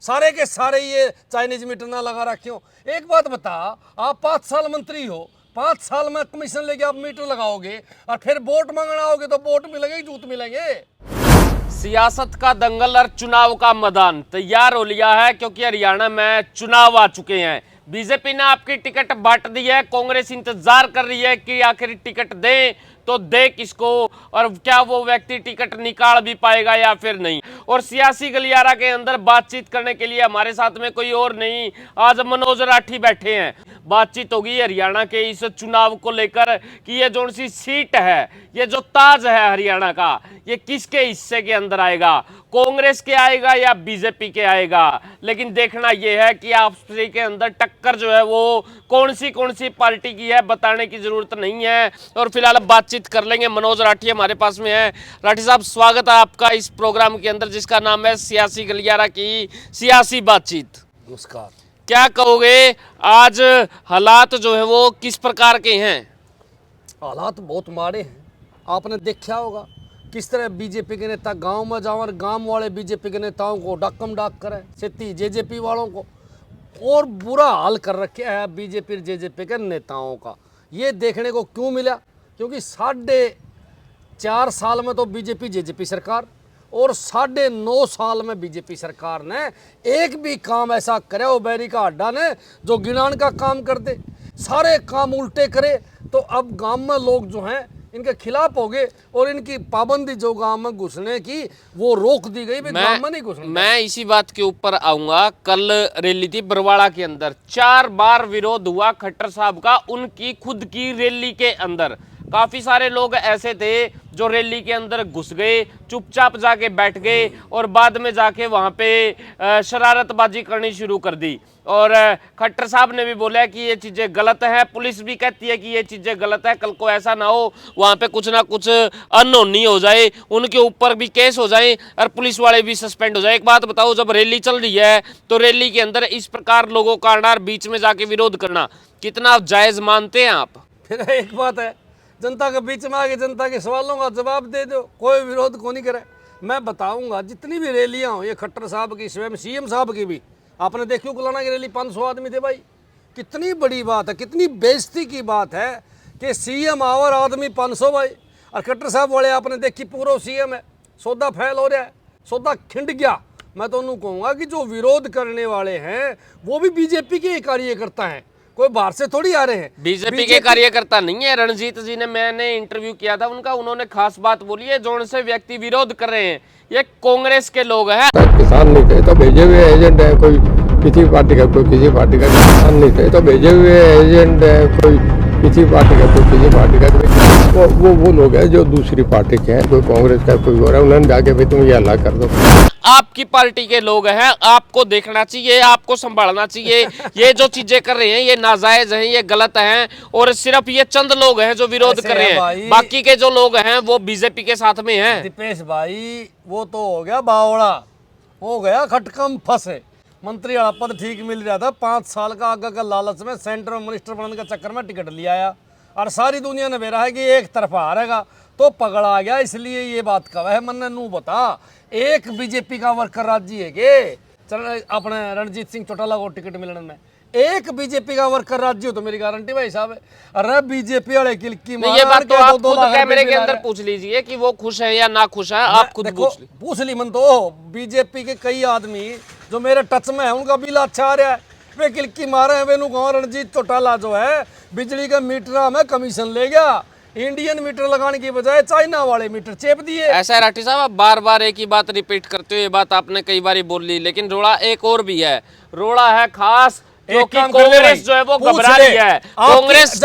सारे के सारे ये चाइनीज मीटर ना लगा रखे हो। एक बात बता, आप 5 साल मंत्री हो, 5 साल में कमीशन लेके आप मीटर लगाओगे और फिर वोट मांगना आओगे तो वोट मिलेंगे, जूत मिलेंगे। सियासत का दंगल और चुनाव का मैदान तैयार हो लिया है, क्योंकि हरियाणा में चुनाव आ चुके हैं। बीजेपी ने आपकी टिकट बांट दी है, कांग्रेस इंतजार कर रही है कि आखिर टिकट दें तो दे किसको, और क्या वो व्यक्ति टिकट निकाल भी पाएगा या फिर नहीं। और सियासी गलियारा के अंदर बातचीत करने के लिए हमारे साथ में कोई और नहीं, आज मनोज राठी बैठे हैं। बातचीत होगी हरियाणा के इस चुनाव को लेकर कि ये जो सी सीट है, ये जो ताज है हरियाणा का, ये किसके हिस्से के अंदर आएगा, कांग्रेस के आएगा या बीजेपी के आएगा। लेकिन देखना यह है कि आपसी के अंदर टक्कर जो है वो कौन सी पार्टी की है, बताने की जरूरत नहीं है। और फिलहाल बातचीत कर लेंगे। मनोज राठी हमारे पास में है। राठी साहब, स्वागत है आपका इस प्रोग्राम के अंदर जिसका नाम है सियासी गलियारा की सियासी बातचीत। नमस्कार। क्या कहोगे, आज हालात जो है वो किस प्रकार के हैं? हालात बहुत माड़े हैं। आपने देखा होगा किस तरह बीजेपी के नेता गांव में जाओ और गांव वाले बीजेपी के नेताओं को डाकम डाक करें, सेती जेजेपी वालों को, और बुरा हाल कर रखे है बीजेपी और जेजेपी के नेताओं का। ये देखने को क्यों मिला? क्योंकि 4.5 साल में तो बीजेपी जेजेपी सरकार, और 9.5 साल में बीजेपी सरकार ने एक भी काम ऐसा करे वो बैरी का अड्डा ने जो गिनान का काम कर दे, सारे काम उल्टे करे। तो अब गांव में लोग जो हैं इनके खिलाफ हो गए और इनकी पाबंदी जो गांव में घुसने की वो रोक दी गई। गांव में नहीं घुसने। मैं इसी बात के ऊपर आऊंगा। कल रैली थी बरवाड़ा के अंदर, 4 बार विरोध हुआ खट्टर साहब का उनकी खुद की रैली के अंदर। काफी सारे लोग ऐसे थे जो रैली के अंदर घुस गए, चुपचाप जाके बैठ गए और बाद में जाके वहां पे शरारतबाजी करनी शुरू कर दी। और खट्टर साहब ने भी बोला कि ये चीजें गलत हैं, पुलिस भी कहती है कि ये चीजें गलत है। कल को ऐसा ना हो वहां पे कुछ ना कुछ अनहोनी हो जाए, उनके ऊपर भी केस हो जाए और पुलिस वाले भी सस्पेंड हो जाए। एक बात बताओ, जब रैली चल रही है तो रैली के अंदर इस प्रकार लोगों का आना और बीच में जाके विरोध करना कितना जायज मानते हैं आप? फिर एक बात है, जनता के बीच में आके जनता के सवालों का जवाब दे दो, कोई विरोध को नहीं करे। मैं बताऊंगा जितनी भी रैलियां हो, ये खट्टर साहब की, स्वयं सीएम साहब की भी, आपने देखी कुलाना की रैली 500 आदमी थे भाई। कितनी बड़ी बात है, कितनी बेइज्जती की बात है कि सीएम और आदमी 500 भाई। और खट्टर साहब वाले आपने देखी पूरा सीएम है, सौदा फैल हो रहा है, सौदा खिंड गया। मैं तो उन्होंने कहूँगा कि जो विरोध करने वाले हैं वो भी बीजेपी के कार्यकर्ता हैं, कोई बाहर से थोड़ी आ रहे हैं। बीजेपी के कार्यकर्ता नहीं है। रणजीत जी ने, मैंने इंटरव्यू किया था उनका, उन्होंने खास बात बोली है, जो से व्यक्ति विरोध कर रहे हैं ये कांग्रेस के लोग हैं। किसान नहीं थे तो भेजे हुए एजेंट है, कोई किसी पार्टी का, कोई किसी पार्टी का। किसान नहीं थे तो भेजे हुए एजेंट है, कोई किसी पार्टी का, कोई किसी पार्टी का। वो लोग हैं जो दूसरी पार्टी के हैं, कोई कांग्रेस का, कोई और है, उन्होंने जाके भाई तुम ये हल्ला कर दो। आपकी पार्टी के लोग हैं, आपको देखना चाहिए, आपको संभालना चाहिए। ये जो चीजें कर रहे हैं ये नाजायज हैं, ये गलत हैं, और सिर्फ ये चंद लोग हैं जो विरोध कर रहे हैं, बाकी के जो लोग हैं वो बीजेपी के साथ में हैं। दीपेश भाई, वो तो हो गया बावड़ा, हो गया खटकम फंसे। मंत्री वाला पद ठीक मिल रहा था, 5 साल का आगे का लालच में सेंटर मिनिस्टर बनने के चक्कर में टिकट लिया आया, और सारी दुनिया ने बेरा है कि एक तरफा हारेगा तो पकड़ा गया। इसलिए ये बात कहा है, मन नू बता, एक बीजेपी का वर्कर राज्य है के चल अपने रणजीत सिंह चौटाला को टिकट मिलने में, एक बीजेपी का वर्कर राज्य हो तो मेरी गारंटी भाई साहब है। अरे बीजेपी वाले किलकी मार, ये बात तो आप खुद कैमरे के अंदर पूछ लीजिए कि वो खुश है या ना खुश है, आप खुद पूछ ली। मन तो बीजेपी के कई आदमी जो मेरे टच में है उनका बिल अच्छा आ रहा है, वे किलकी मारे हैं। वेनु गाँव रणजीत चौटाला जो है बिजली का मीटर में कमीशन ले गया, इंडियन मीटर लगाने की बजाय चाइना वाले मीटर चेप दिए। ऐसा है राठी साहब, आप बार बार एक ही बात रिपीट करते हो, ये बात आपने कई बार बोली, लेकिन रोड़ा एक और भी है। रोड़ा है खास क्योंकि कांग्रेस जो है वो घबरा रही है, कांग्रेस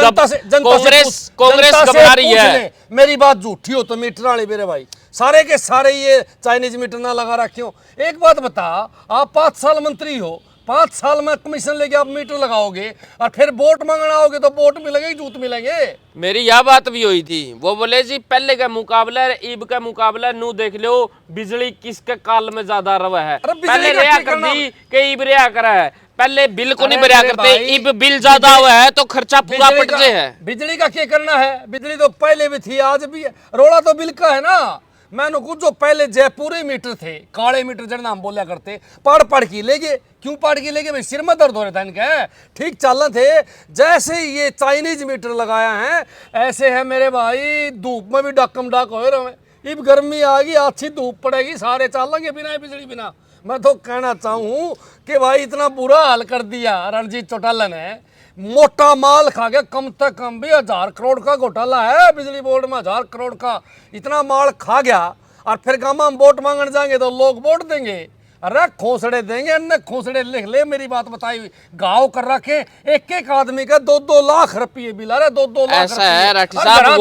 घबरा रही है। मेरी बात झूठी हो तो मीटर वाले मेरे भाई, सारे के सारे ये चाइनीज मीटर ना लगा रखे हो। एक बात बता, आप 5 साल मंत्री हो, 5 साल में कमीशन लेके आप मीटर लगाओगे और फिर वोट मांगना आओगे तो वोट मिलेंगे, जूत मिलेंगे। मेरी यह बात भी हुई थी, वो बोले जी पहले का मुकाबला ईब का मुकाबला नू देख लो, बिजली किसके काल में ज्यादा रवा है। पहले रिया कर दी कि ईब रिया करा है, पहले बिल को नहीं भरिया करते, ईब बिल ज्यादा हुआ है तो खर्चा पूरा पटते है। बिजली का क्या करना है, बिजली तो पहले भी थी आज भी है, रोड़ा तो बिल का है ना। मैंने कुछ जो पहले जयपुरी मीटर थे, काले मीटर जड़ नाम बोला करते, पढ़ के ले गए। क्यों पढ़ के ले गए भाई? सिर में दर्द हो रहा था इनका, ठीक चल थे। जैसे ही ये चाइनीज मीटर लगाया है, ऐसे है मेरे भाई, धूप में भी डकम डाक हो रहे। अब गर्मी आ गई, अच्छी धूप पड़ेगी, सारे चलेंगे बिना बिजली बिना। मैं तो कहना चाहूँ कि भाई इतना बुरा हाल कर दिया रणजीत चौटाला ने। मोटा माल खा गया, कम से कम भी 1000 करोड़ का घोटाला है बिजली बोर्ड में, 1000 करोड़ का इतना माल खा गया। और फिर गाँव में वोट मांगने जाएंगे तो लोग वोट देंगे, अरे खोसड़े देंगे, अन्य खोसड़े लिख ले। मेरी बात बताई हुई गाँव कर रखे, एक आदमी का 2-2 लाख रुपये बिल आ रहा है, 2-2 लाख। ऐसा है राठी साहब,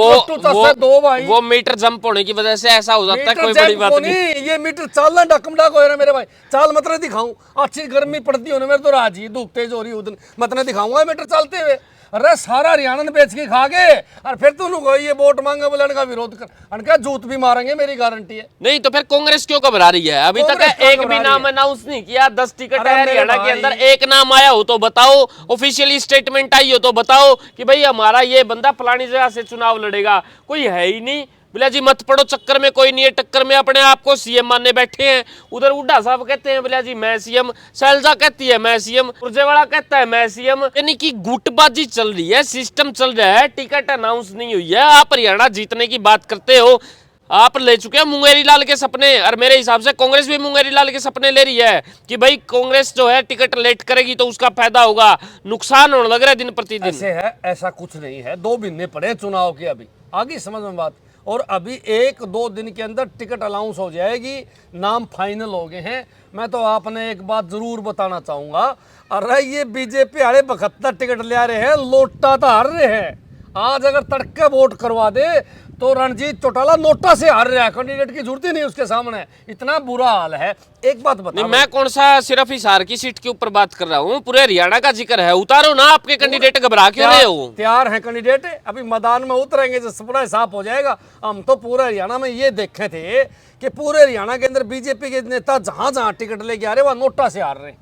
वो मीटर जंप होने की वजह से ऐसा हो जाता है, कोई बड़ी बात नहीं। ये मीटर चालना डकम डाक हो रहा है मेरे भाई। चाल मत ना दिखाऊं, अच्छी गर्मी पड़ती होने मेरे तो राजी, धूप तेज हो रही उधर मत ना दिखाऊंगा मीटर चलते हुए। अरे सारा हरियाणा बेच के खा गए, और फिर तू ये वोट मांगे बोले इनका विरोध कर, इनका जूत भी मारेंगे, मेरी गारंटी है। नहीं तो फिर कांग्रेस क्यों घबरा रही है? अभी तक एक भी नाम अनाउंस नहीं किया। 10 टिकट है हरियाणा के अंदर, एक नाम आया हो तो बताओ, ऑफिशियली स्टेटमेंट आई हो तो बताओ कि भाई हमारा ये बंदा फलानी जगह से चुनाव लड़ेगा। कोई है ही नहीं। बिला जी मत पड़ो चक्कर में, कोई नहीं है टक्कर में, अपने आप को सीएम मानने बैठे हैं। उधर उड्डा साहब कहते हैं बिला जी मैं सीएम, शैलजा कहती है मैं सीएम, सुरजेवाला कहता है मैं सीएम। यानी कि गुटबाजी चल रही है, सिस्टम चल रहा है, टिकट अनाउंस नहीं हुई है। आप हरियाणा जीतने की बात करते हो, आप ले चुके हैं मुंगेरी लाल के सपने, और मेरे हिसाब से कांग्रेस भी मुंगेरी लाल के सपने ले रही है कि भाई कांग्रेस जो है टिकट लेट करेगी तो उसका फायदा होगा। नुकसान होने लग रहा है दिन प्रतिदिन। ऐसे है, ऐसा कुछ नहीं है। 2 महीने पड़े चुनाव के, अभी आगे समझ में बात। और अभी 1-2 दिन के अंदर टिकट अनाउंस हो जाएगी, नाम फाइनल हो गए हैं। मैं तो आपने एक बात जरूर बताना चाहूँगा, अरे ये बीजेपी वाले 72 टिकट ले आ रहे हैं, लोटा तो हार रहे हैं। आज अगर तड़के वोट करवा दे तो रणजीत चौटाला नोटा से हार रहा है, कैंडिडेट की जरूरत ही नहीं उसके सामने, इतना बुरा हाल है। एक बात बता, मैं कौन सा सिर्फ हिसार की सीट के ऊपर बात कर रहा हूँ, पूरे हरियाणा का जिक्र है। उतारो ना आपके कैंडिडेट, घबरा क्यों रहे हो? तैयार है कैंडिडेट, अभी मैदान में उतरेंगे जब पूरा साफ हो जाएगा। हम तो पूरे हरियाणा में ये देखे थे कि पूरे हरियाणा के अंदर बीजेपी के नेता जहां जहां टिकट लेके आ रहे वहां नोटा से हार रहे हैं,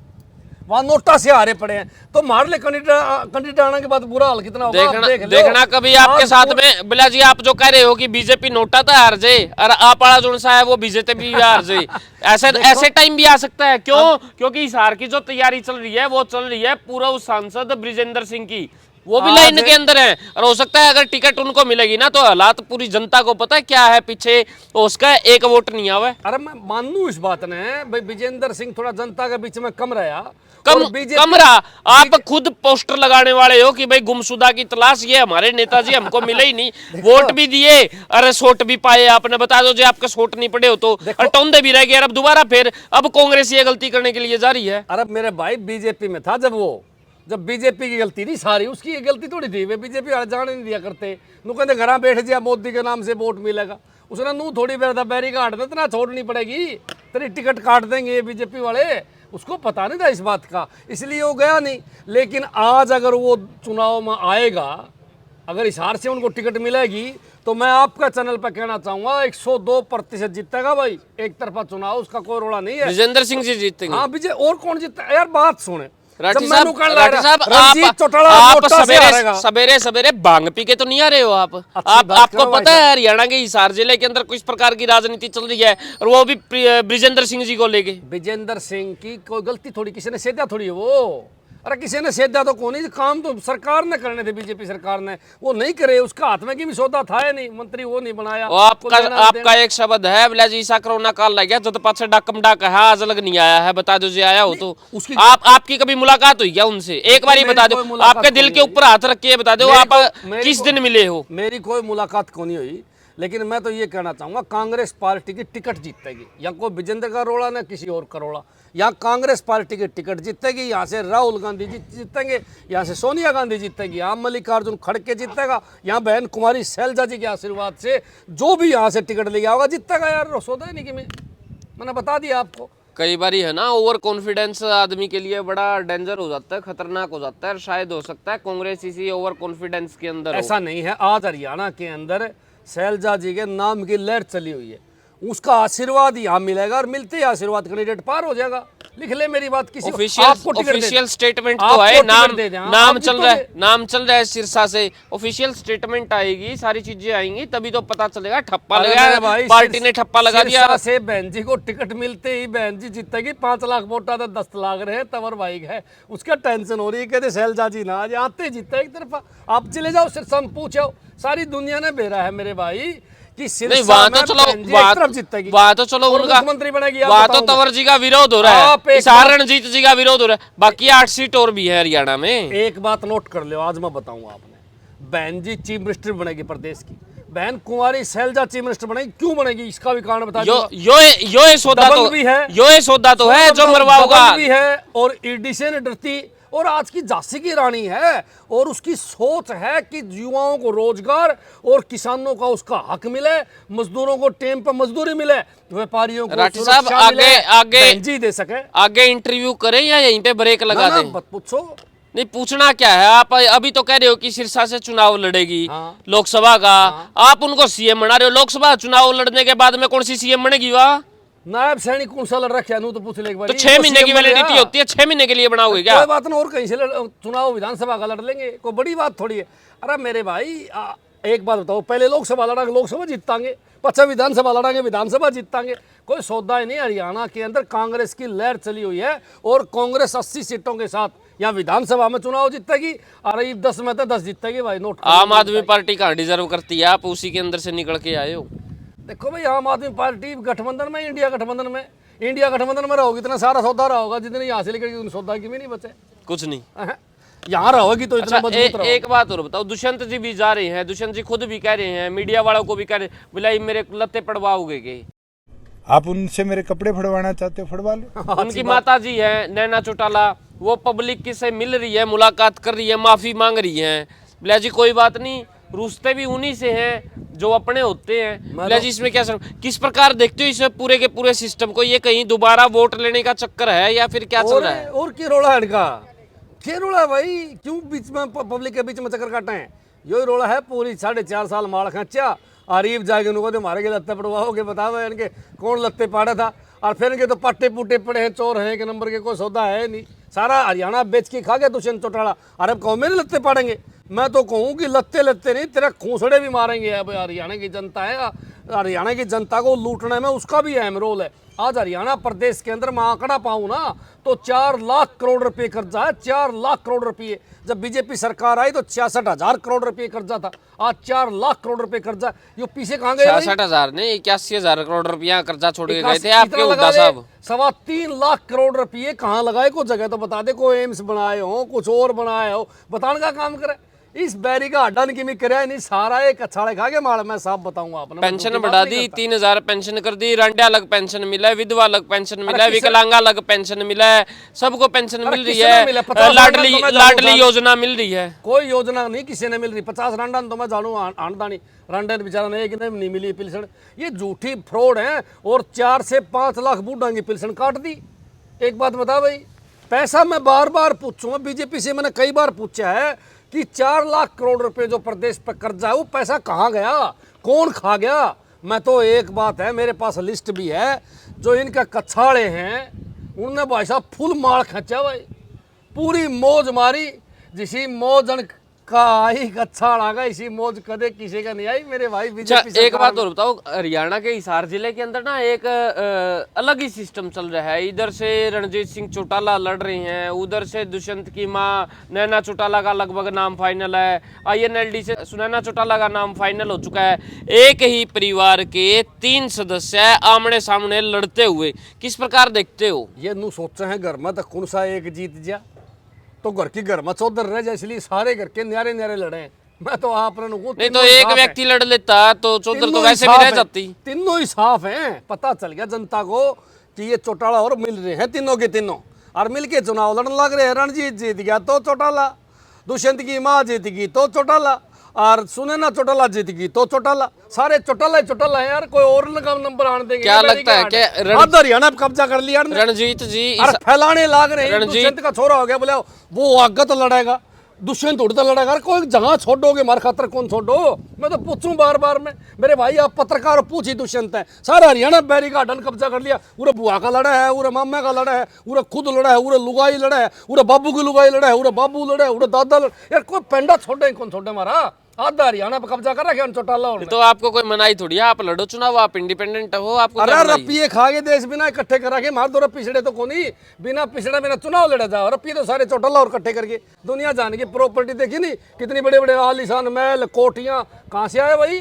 वहां नोटा से हारे पड़े हैं। तो मार ले कैंडिडेट आने के बाद बुरा हाल कितना होगा देखना कभी आपके साथ में। बिला जी आप जो कह रहे हो कि बीजेपी नोटा तो हार जाए और आप वाला जो सा है वो बीजेपी भी हार जाए, ऐसे टाइम भी आ सकता है। क्यों? क्योंकि हिसार की जो तैयारी चल रही है वो चल रही है पूर्व सांसद ब्रिजेंद्र सिंह की, वो भी लाइन के अंदर है। और हो सकता है अगर टिकट उनको मिलेगी ना तो हालात पूरी जनता को पता है क्या है पीछे, तो उसका एक वोट नहीं आवे। अरे मैं मानू इस बात ने भाई, विजेंद्र सिंह थोड़ा जनता के बीच में कम रहा, कम रहा। आप खुद पोस्टर लगाने वाले हो कि भाई गुमशुदा की तलाश, ये हमारे नेताजी हमको मिले ही नहीं, वोट भी दिए, अरे सोट भी पाए आपने। बता दो जो आपके सोट नहीं पड़े हो तो टोंदे भी रह गए। अब दोबारा फिर अब कांग्रेस ये गलती करने के लिए जा रही है। अरे मेरे भाई बीजेपी में था जब बीजेपी की गलती नहीं सारी उसकी गलती थोड़ी थी। वे बीजेपी वाले जाने नहीं दिया करते, नू कहते घर बैठ जा मोदी के नाम से वोट मिलेगा। उसने नू थोड़ी बैरी काट दे, इतना छोड़नी पड़ेगी, तेरी टिकट काट देंगे बीजेपी वाले। उसको पता नहीं था इस बात का, इसलिए वो गया नहीं। लेकिन आज अगर वो चुनाव में आएगा, अगर हिसार से उनको टिकट मिलेगी तो मैं आपका चैनल पर कहना चाहूंगा 102% जीतेगा भाई। एक तरफा चुनाव, उसका कोई रोड़ा नहीं है। विजेंद्र सिंह जी जीतेंगे। हाँ विजय, और कौन जीतता यार? बात सुने राठी साहब, आप सवेरे सवेरे भांग पी के तो नहीं आ रहे हो आपको पता है हरियाणा के हिसार जिले के अंदर किस प्रकार की राजनीति चल रही है, और वो भी ब्रिजेंद्र सिंह जी को लेके। ब्रिजेंद्र सिंह की कोई गलती थोड़ी, किसी ने सेधा थोड़ी है वो। अरे किसी ने सेधा तो कौन, काम तो सरकार ने करने थे, बीजेपी सरकार ने, वो नहीं करे। उसका हाथ में की भी सौदा था नहीं, मंत्री वो नहीं बनाया। आपका एक शब्द है बिला जी, ईसा कोरोना काल लग गया जब पाछे डाकम डाक है, आज अलग नहीं आया है। बता दो जी आया हो तो आपकी कभी मुलाकात हुई क्या उनसे? एक बार ही बता दो, आपके दिल के ऊपर हाथ रख के बता दो आप किस दिन मिले हो। मेरी कोई मुलाकात को नहीं हुई, लेकिन मैं तो ये कहना चाहूंगा कांग्रेस पार्टी की टिकट जीतेगी। या कोई विजेंद्र का रोड़ा ना किसी और का रोड़ा, यहाँ कांग्रेस पार्टी की टिकट जीतेगी। यहाँ से राहुल गांधी जी जीतेंगे, यहाँ से सोनिया गांधी जीतेगी, यहाँ मल्लिकार्जुन खड़गे जीतेगा, यहाँ बहन कुमारी शैलजा जी के आशीर्वाद से जो भी यहाँ से टिकट ले गया होगा जीतेगा। यार सोचा ही नहीं कि मैंने बता दिया आपको। कई बार है ना, ओवर कॉन्फिडेंस आदमी के लिए बड़ा डेंजर हो जाता है, खतरनाक हो जाता है। शायद हो सकता है कांग्रेस इसी ओवर कॉन्फिडेंस के अंदर। ऐसा नहीं है, आज हरियाणा के अंदर शैलजा जी के नाम की लहर चली हुई है। उसका आशीर्वाद यहाँ मिलेगा और मिलते ही आशीर्वाद कैंडिडेट पार हो जाएगा। लिख ले मेरी बात। किसी ऑफिशियल स्टेटमेंट तो है, नाम चल रहा है, नाम चल रहा है सिरसा से। ऑफिशियल स्टेटमेंट आएगी, सारी चीजें आएंगी, तभी तो पता चलेगा। ठप्पा लगा, पार्टी ने ठप्पा लगा दिया से बहन जी को टिकट मिलते ही बहन जी जीतेगी। 5 लाख वोट आता 10 लाख रहे तवर भाई है, उसका टेंशन हो रही है। कहते शैलजा जी ना आज आते जीता एक तरफा। आप चले जाओ सिरसा में पूछो, सारी दुनिया ने बेरा है मेरे भाई कि नहीं, वहां तो चलो वहां तो चलो उनका मुख्यमंत्री बनेगी। वहां तो तंवर जी का विरोध हो रहा है, रणजीत जी का विरोध हो रहा है, बाकी 8 सीट और भी है हरियाणा में। एक बात नोट कर लो, आज मैं बताऊंगा आपने। बहन जी चीफ मिनिस्टर बनेगी प्रदेश की, बहन कुंवारी शैलजा चीफ मिनिस्टर बनेगी। क्यों बनेगी इसका भी कारण बता दो। यो सौदा तो है जो मरवाओगा भी है, और ईडी से नहीं डरती, और आज की झांसी की रानी है, और उसकी सोच है कि युवाओं को रोजगार और किसानों का उसका हक मिले, मजदूरों को टाइम पर मजदूरी मिले, व्यापारियों को राठी साहब आगे जी दे सके। आगे इंटरव्यू करें या यहीं पे ब्रेक लगा दें? पूछो। नहीं, पूछना क्या है, आप अभी तो कह रहे हो कि सिरसा से चुनाव लड़ेगी लोकसभा का। आप उनको सीएम बना रहे हो, लोकसभा चुनाव लड़ने के बाद में कौन सी सीएम बनेगी? वाह, नायब सैनिक कौन सा लड़ रखा है तो पूछ ले एक बार। तो 6 महीने की वैलिडिटी होती है, 6 महीने के लिए बनाओगे क्या? कोई बात ना, और कहीं से चुनाव विधानसभा का लड़ लेंगे, कोई बड़ी बात थोड़ी है। अरे मेरे भाई एक बात बताओ, पहले लोकसभा लड़ांगे, लोकसभा जीतांगे, पचा विधानसभा लड़ांगे, विधानसभा जीतांगे। कोई सौदा ही नहीं। हरियाणा के अंदर कांग्रेस की लहर चली हुई है, और कांग्रेस 80 सीटों के साथ यहाँ विधानसभा में चुनाव जीतेगी, और 10 में तो 10 जीतेगी भाई। नोट आम आदमी पार्टी कहाँ डिजर्व करती है? आप उसी के अंदर से निकल के आए हो। देखो भाई, आम आदमी पार्टी गठबंधन में, इंडिया गठबंधन में, इंडिया गठबंधन में रहोगी इतना सारा सौदा रहा होगा, जितने यहाँ से लेकर सौदा की भी नहीं बचे, कुछ नहीं। यहाँ रहोगी तो इतना मजबूत रहोगी। एक बात और बताओ, दुष्यंत जी भी जा रहे हैं, दुष्यंत जी खुद भी कह रहे हैं, मीडिया वालों को भी कह रहे हैं, बोला मेरे लत्ते पड़वाओगे के? आप उनसे मेरे कपड़े फड़वाना चाहते हो, फड़वा लो। उनकी माता जी है नैना चौटाला, वो पब्लिक से मिल रही है, मुलाकात कर रही है, माफी मांग रही है। बोला जी कोई बात नहीं, रूसते भी उन्हीं से हैं जो अपने होते हैं। बोला जी इसमें क्या किस प्रकार देखते हो इस पूरे के पूरे सिस्टम को? ये कहीं दोबारा वोट लेने का चक्कर है या फिर क्या चल रहा है? और क्या रोड़ा है इनका? क्या रोड़ा है भाई? क्यों बीच में पब्लिक के बीच में चक्कर काटे हैं? यही रोड़ा है। पूरी 4.5 साल मार खर्चा, आरीफ जाके उनको मारे के लत्ते पड़वाओगे, बताओ इनके कौन लत्ते पाड़ा था? और फिर इनके तो पट्टे पुट्टे पड़े हैं, चोर हैं के नंबर के, कोई सौदा है नहीं। सारा हरियाणा बेच के खा गया दुष्यंत चौटाला। अरे कौन मेरे लत्ते पाड़ेंगे? मैं तो कहूँ कि लत्ते लत्ते नहीं, तेरे खूंसड़े भी मारेंगे। अब हरियाणा की जनता है, हरियाणा की जनता को लूटने में उसका भी अहम रोल है। आज हरियाणा प्रदेश के अंदर मैं आंकड़ा पाऊँ ना तो 4 लाख करोड़ रुपए कर्जा है। 4 लाख करोड़ रुपए। जब बीजेपी सरकार आई तो 66,000 करोड़ रुपए कर्जा था, आज 4 लाख करोड़ रुपए कर्जा। यूपी से कहाँ गए? 66,000 नहीं, 81,000 करोड़ रुपया कर्जा छोड़ के गए थे आपके हुड्डा साहब। 3.25 लाख करोड़ रुपये कहाँ लगाए? कुछ जगह तो बता दे, कोई एम्स बनाए हो, कुछ और बनाए हो, बताने का काम करे। इस बैरी का अड्डा की में करे नहीं, सारा एक अछाड़े खा के मार। मैं साहब बताऊंगा आपने। पेंशन बढ़ा दी, 3,000 पेंशन कर दी, रांडा अलग पेंशन मिला है, विधवा अलग पेंशन मिला है, विकलांगा अलग पेंशन मिला है, सबको पेंशन मिल रही है, लाडली योजना मिल रही है। कोई योजना नहीं किसी ने मिल रही। 50 रांडा तो मैं जानू आंडानी रांडा बेचारा ने एक नहीं मिली पेंशन। ये झूठी फ्रॉड है, और 4 से 5 लाख बूढ़ा की पेंशन काट दी। एक बात बता भाई, पैसा मैं बार बार पूछूंगा, बीजेपी से मैंने कई बार पूछा है कि 4 लाख करोड़ रुपए जो प्रदेश पर कर्जा है वो पैसा कहाँ गया, कौन खा गया? मैं तो एक बात है, मेरे पास लिस्ट भी है, जो इनका कछाड़े हैं उनने भाई साहब फुल मार खींचा भाई, पूरी मौज मारी। जिसी मौज का आई कछाड़ आ गया, इसी मौज कदे किसी का नहीं आई मेरे भाई। बीजेपी एक बात और बताओ, हरियाणा के हिसार जिले के अंदर ना एक अलग ही सिस्टम चल रहा है। इधर से रणजीत सिंह चौटाला लड़ रहे हैं, उधर से दुष्यंत की मां नैना चौटाला का लगभग नाम फाइनल है, INLD से सुनैना चौटाला का नाम फाइनल हो चुका है। एक ही परिवार के 3 सदस्य आमने सामने लड़ते हुए किस प्रकार देखते हो? ये नू सोचे हैं घर में तो कौन सा एक जीत जा, तो घर की घर में चौधर रह जाए, इसलिए सारे घर के न्यारे न्यारे लड़े। मैं तो आपने नहीं तो एक व्यक्ति लड़ लेता तो चौधर तो वैसे भी रह जाती। तीनों ही साफ हैं, पता चल गया जनता को कि ये चौटाला और मिल रहे हैं तीनों के तीनों, और मिलके चुनाव लड़ने लग रहे हैं। रणजीत जीत गया तो चौटाला, दुष्यंत की माँ जीत गई तो चौटाला, और सुनैना चौटाला जीत गई तो चौटाला। सारे चौटाला है यार, कोई और नंबर आने देंगे? क्या लगता है क्या हरियाणा पे कब्जा कर लिया रणजीत जी? फैलाने लाग रहे हैं, दुष्यंत का छोरा हो गया, बोले वो आगे तो लड़ेगा, दुष्यंत उड़ता लड़ा कर कोई जहां छोड़ोगे मार खातर कौन छोड़ो। मैं तो पूछूं बार बार में मेरे भाई आप पत्रकार हो, पूछी दुष्यंत है सारा हरियाणा बैरी का ढन कब्जा कर लिया। उरे बुआ का लड़ा है, उरे मामा का लड़ा है, उरे खुद लड़ा है, उरे लुगाई लड़ा है, उरे बाबू की लुगाई लड़ा है, उरे बाबू लड़ा है, उरे दादा लड़ा। यार कोई पेंडा छोड़े कौन छोड़े मारा। आधा हरियाणा पे कब्जा कर रखे चौटाला। तो आपको कोई मनाही थोड़ी है, आप लड़ो चुनाव, आप इंडिपेंडेंट हो, आपको अरे क्या मनाही? रपिए खा के देश बिना इकट्ठे करा के मार दो। पिछड़े तो कोनी बिना पिछड़ा बिना चुनाव लड़ा जाओ। रपिए तो सारे चौटाला और इकट्ठे करके दुनिया जान की प्रॉपर्टी देखी नहीं कितनी बड़े बड़े आलीशान महल कोठियां कहाँ से आए भाई।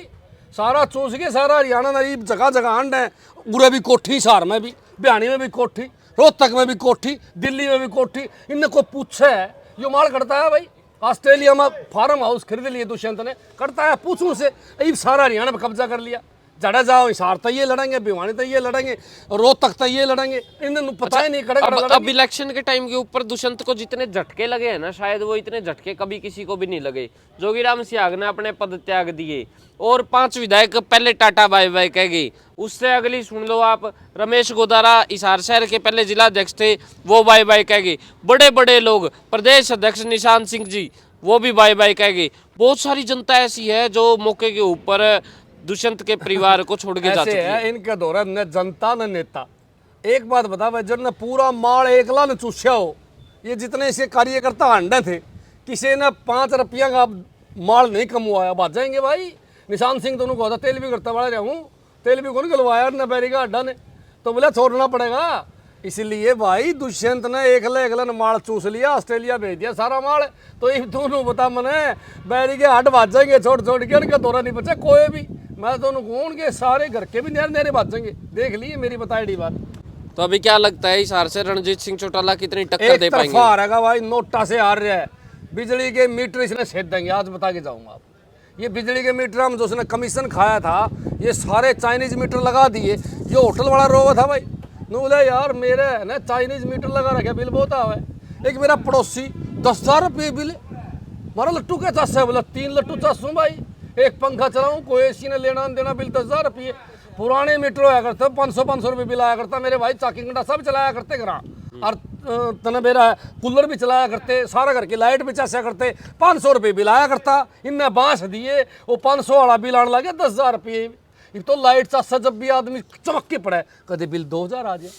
सारा चूस के सारा हरियाणा नई जगह जगह अंड है। उरे भी कोठी, हिसार में भी, बिहानी में भी कोठी, रोहतक में भी कोठी, दिल्ली में भी कोठी। इनने को पूछे है यो माल करता है भाई। ऑस्ट्रेलिया में फार्म हाउस खरीद लिए दुष्यंत ने, करता है पूछूं से यही सारा हरियाणा पे कब्जा कर लिया। जड़ा जाओ हिसार तो ये लड़ेंगे, भिवानी तो ये लड़ेंगे, रोहतक तो ये लड़ेंगे। इन्हें पता ही नहीं करेगा। अब इलेक्शन के टाइम के ऊपर दुष्यंत को जितने झटके लगे हैं ना, शायद वो इतने झटके कभी किसी को भी नहीं लगे। जोगीराम सियाग ने अपने पद त्याग दिए और 5 विधायक पहले टाटा बाय बाय कह गई। उससे अगली सुन लो आप, रमेश गोदारा हिसार शहर के पहले जिला अध्यक्ष थे, वो बाय बाय कह गए। बड़े बड़े लोग, प्रदेश अध्यक्ष निशांत सिंह जी, वो भी बाय बाय कह गए। बहुत सारी जनता ऐसी है जो मौके के ऊपर दुष्यंत के परिवार को छोड़ के जा चुकी है। इनका दौरा न जनता न नेता। एक बात बता भाई, जब ने पूरा माल एकला ने चूस्या हो, ये जितने इसके कार्यकर्ता अंडे थे, किसी ने 5 रुपया का माल नहीं कमवाया। बात जाएंगे भाई। निशांत सिंह दोनों को तेल भी करता बड़ा रहूँ, तेल भी कौन गलवाया न बैरी का अड्डा ने, तो बोला छोड़ना पड़ेगा। इसलिए भाई दुष्यंत ने एकला ने माल चूस लिया, ऑस्ट्रेलिया भेज दिया सारा माल। तो ये दोनों बता मने बैरी के हट बाज जाएंगे छोड़ छोड़ के, उनका दौरा नहीं बचा कोई भी। मैं दोनों कौन के सारे घर के भी नेरे बाज जाएंगे, देख लिए मेरी बताई बात। तो अभी क्या लगता है हिसार से रणजीत सिंह चौटाला कितनी टक्कर दे पाएंगे? हारेगा भाई, नोटा से हार रहा है। बिजली के मीटर इसने सेध देंगे, आज बता के जाऊंगा आप। ये बिजली के मीटर हम जो उसने कमीशन खाया था, ये सारे चाइनीज मीटर लगा दिए। ये होटल वाला रोवा था भाई, बोले यार मेरे है ना चाइनीज मीटर लगा रखे, बिल बहुत आवा है। एक मेरा पड़ोसी 10,000 रुपये बिल, मारा लट्टू क्या चास है, बोला 3 लट्टू चासूँ भाई, एक पंखा चलाऊँ, कोई एसी ने लेना देना, बिल 10,000 रुपये। पुराने मीटर होया करते 500 रुपये बिल आया करता मेरे भाई। चाकी गंडा सब चलाया करते घर, और तना मेरा कूलर भी चलाया करते, सारा घर की लाइट भी चासा करते। 500 रुपये बिल आया करता, इनने बांस दिए, वो 500 वाला बिल आने लगे 10,000 रुपये। एक तो लाइट चासा जब भी आदमी चमक के पड़े, कदे बिल 2,000 आ जाए।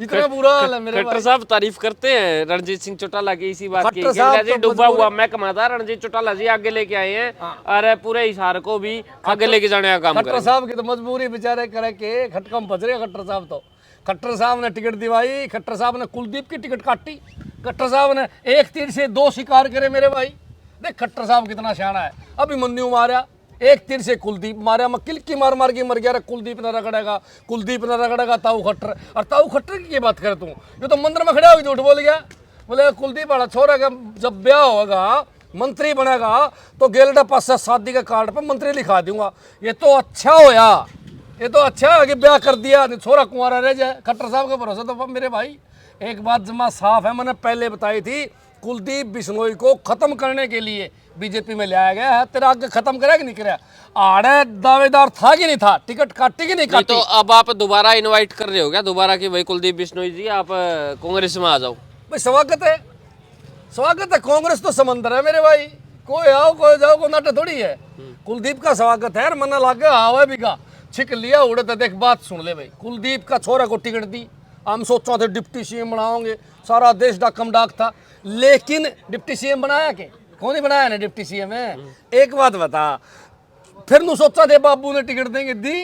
इतना बुरा हाल है मेरे खट्टर साहब तारीफ करते हैं रणजीत सिंह चौटाला की इसी बात की। जी डूबा हुआ मैं कमाता, रणजीत चौटाला जी आगे लेके आए हैं और पूरे हिसार को भी आगे लेके जाने का काम कर रहे हैं। खट्टर साहब की तो मजबूरी बेचारे करे के खटकम बज रहे। खट्टर साहब तो, खट्टर साहब ने टिकट दिवाई, खट्टर साहब ने कुलदीप की टिकट काटी, खट्टर साहब ने 1 तीर से 2 शिकार करे मेरे भाई। देख खट्टर साहब कितना सियाना है। अभिमन्यु मारा, 1 तीर से कुलदीप मारा, मैं किलकी मार मार के मर गया। कुलदीप न रगड़ेगा, कुलदीप न रगड़ेगा ताऊ खट्टर। और ताऊ खट्टर की बात करे तू, ये तो मंदिर में खड़ा हो झूठ बोल गया। बोले कुलदीप वाला छोरा का जब ब्याह होगा, मंत्री बनेगा, तो गेलडा पास शादी के कार्ड पर मंत्री लिखा दूंगा। ये तो अच्छा होया, ये तो अच्छा है कि ब्याह कर दिया, छोरा कुंवारा रह जाए। खट्टर साहब का भरोसा तो मेरे भाई एक बात जमा साफ है, मैंने पहले बताई थी। कुलदीप बिश्नोई को खत्म करने के लिए बीजेपी में लाया गया है। तेरा आगे खत्म करेगा कि नहीं करेगा? आड़े दावेदार था कि नहीं था, टिकट काटी कि नहीं काटी? तो अब आप दोबारा इनवाइट कर रहे हो क्या दोबारा कि भाई कुलदीप बिश्नोई जी आप कांग्रेस में आ जाओ? भाई स्वागत है, स्वागत है। कांग्रेस तो समंदर है मेरे भाई, कोई आओ कोई जाओ, कोई नाटे थोड़ी है। कुलदीप का स्वागत है। मन लागे आवे बिका छिक लिया उड़े तो देख बात सुन ले भाई। कुलदीप का छोरा को टिकट दी, हम सोचा थे डिप्टी सीएम बनाओगे, सारा देश डाकम डाक था, लेकिन डिप्टी सीएम बनाया के कौन ही बनाया ना डिप्टी सीएम है। एक बात बता, फिर नु सोचा थे बाबू ने टिकट देंगे, दी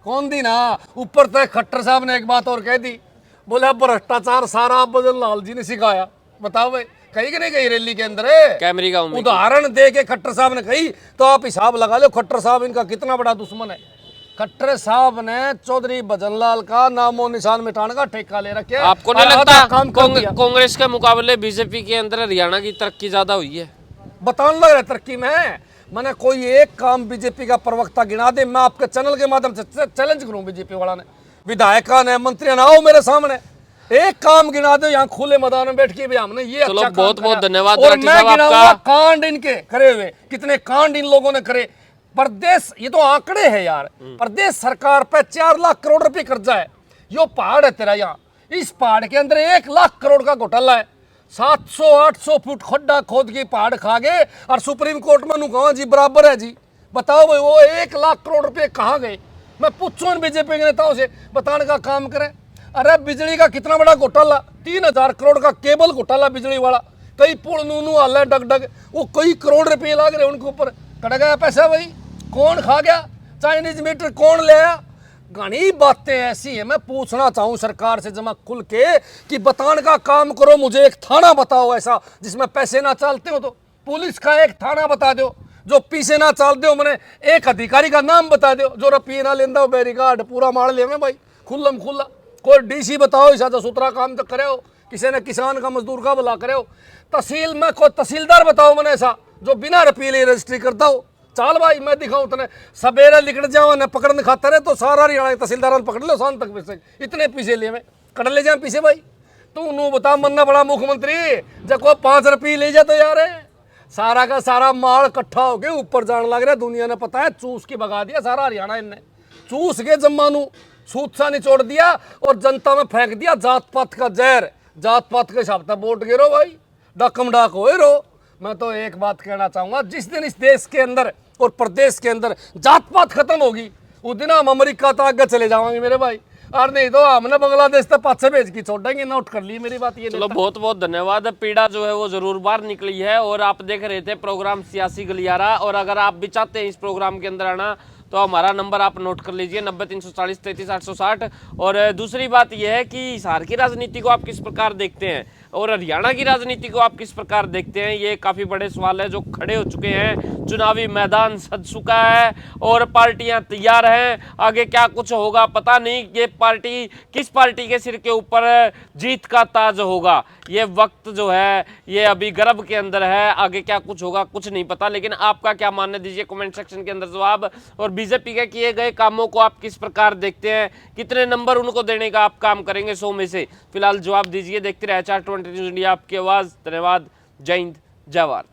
कौन दी ना। ऊपर तक खट्टर साहब ने एक बात और कह दी, बोला भ्रष्टाचार सारा भजन लाल जी ने सिखाया। बताओ भाई कही कि नहीं कही रैली के अंदर कैमरे का उदाहरण दे के खट्टर साहब ने कही, तो आप हिसाब लगा लो खट्टर साहब इनका कितना बड़ा दुश्मन है। खट्टर साहब ने चौधरी भजनलाल का नामो निशान मिटाने का ठेका ले रखे। आपको नहीं लगता कांग्रेस के मुकाबले बीजेपी के अंदर हरियाणा की तरक्की ज्यादा हुई है? बताने लग रहा है तरक्की में। मैंने कोई एक काम बीजेपी का प्रवक्ता गिना दे, मैं आपके चैनल के माध्यम से चैलेंज करूं बीजेपी वाला ने, विधायका ने, मंत्री ने, आओ मेरे सामने एक काम गिना दो यहाँ खुले मैदान में बैठ के भी हमने ये अच्छा बहुत बहुत धन्यवाद। और मैं गिनाऊंगा कांड इनके करे हुए, कितने कांड इन लोगों ने करे। प्रदेश, ये तो आंकड़े हैं यार, प्रदेश सरकार पे 4 लाख करोड़ रुपए कर्जा है। यो पहाड़ है तेरा, यहाँ इस पहाड़ के अंदर 1 लाख करोड़ का घोटाला है। 700-800 फुट खड्डा खोद के पहाड़ खा गए और सुप्रीम कोर्ट में कहा जी बराबर है जी। बताओ भाई वो 1 लाख करोड़ रुपए कहाँ गए? मैं पूछूं बीजेपी के नेताओं से बताने का काम करें। अरे बिजली का कितना बड़ा घोटाला, 3000 करोड़ का केबल घोटाला बिजली वाला, कई पुल नू हाल है डग डग, वो कई करोड़ रुपये लाग रहे उनके ऊपर। कट गया पैसा भाई, कौन खा गया? चाइनीज मीटर कौन ले आया? घनी बातें ऐसी है। मैं पूछना चाहूँ सरकार से जमा खुल के कि बताने का काम करो, मुझे एक थाना बताओ ऐसा जिसमें पैसे ना चलते हो। तो पुलिस का एक थाना बता दो जो पीछे ना चल दो। मैंने एक अधिकारी का नाम बता दो जो रुपये ना लेंदा हो, बैरिकार्ड पूरा मार ले में भाई खुल्लम खुल्ला। कोई डीसी बताओ ऐसा जो सुथरा काम तो करे हो, किसी ने किसान का मजदूर का भला करे हो। तहसील में कोई तहसीलदार बताओ मैंने ऐसा जो बिना रुपये ले रजिस्ट्री करता हो। चाल भाई मैं दिखाऊं तने सवेरे लिखट जाओ ने पकड़ने खाता रहे तो सारा हरियाणा तहसीलदार पकड़ लो शाम तक पैसे इतने पीछे लिए मैं कट ले जाए पीछे भाई। तू नू बता मन्ना बड़ा मुख्यमंत्री जब को 5 रुपये ले जा तो यार सारा का सारा माल इकट्ठा हो गया ऊपर जाने लग रहा है। दुनिया ने पता है चूस के भगा दिया सारा हरियाणा, इनने चूस के जम्मानू सूत सा निचोड़ दिया और जनता में फेंक दिया जात पात का जहर। जात पात के हिसाब से वोट गिरो भाई, डाकम डाक हो रो। मैं तो एक बात कहना चाहूँगा, जिस दिन इस देश के अंदर और प्रदेश के अंदर जात पात खत्म होगी उस दिन हम अमेरिका तक आगे चले जाएंगे मेरे भाई, और नहीं तो हमने बांग्लादेश तक पाछे भेज के छोड़ेंगे। नोट कर ली मेरी बात ये। चलो बहुत बहुत धन्यवाद। पीड़ा जो है वो जरूर बाहर निकली है और आप देख रहे थे प्रोग्राम सियासी गलियारा। और अगर आप भी चाहते हैं इस प्रोग्राम के अंदर आना तो हमारा नंबर आप नोट कर लीजिए 90 340 33 860। और दूसरी बात यह है कि हिसार की राजनीति को आप किस प्रकार देखते हैं और हरियाणा की राजनीति को आप किस प्रकार देखते हैं, ये काफ़ी बड़े सवाल है जो खड़े हो चुके हैं। चुनावी मैदान सज चुका है और पार्टियां तैयार हैं। आगे क्या कुछ होगा पता नहीं, ये पार्टी किस पार्टी के सिर के ऊपर जीत का ताज होगा, ये वक्त जो है ये अभी गर्भ के अंदर है। आगे क्या कुछ होगा कुछ नहीं पता, लेकिन आपका क्या मानना दीजिए कमेंट सेक्शन के अंदर जवाब। और बीजेपी के किए गए कामों को आप किस प्रकार देखते हैं, कितने नंबर उनको देने का आप काम करेंगे 100 में से? फिलहाल जवाब दीजिए। देखते रहे HR 20 न्यूज़ इंडिया, आपकी आवाज़। धन्यवाद। जय हिंद, जय भारत।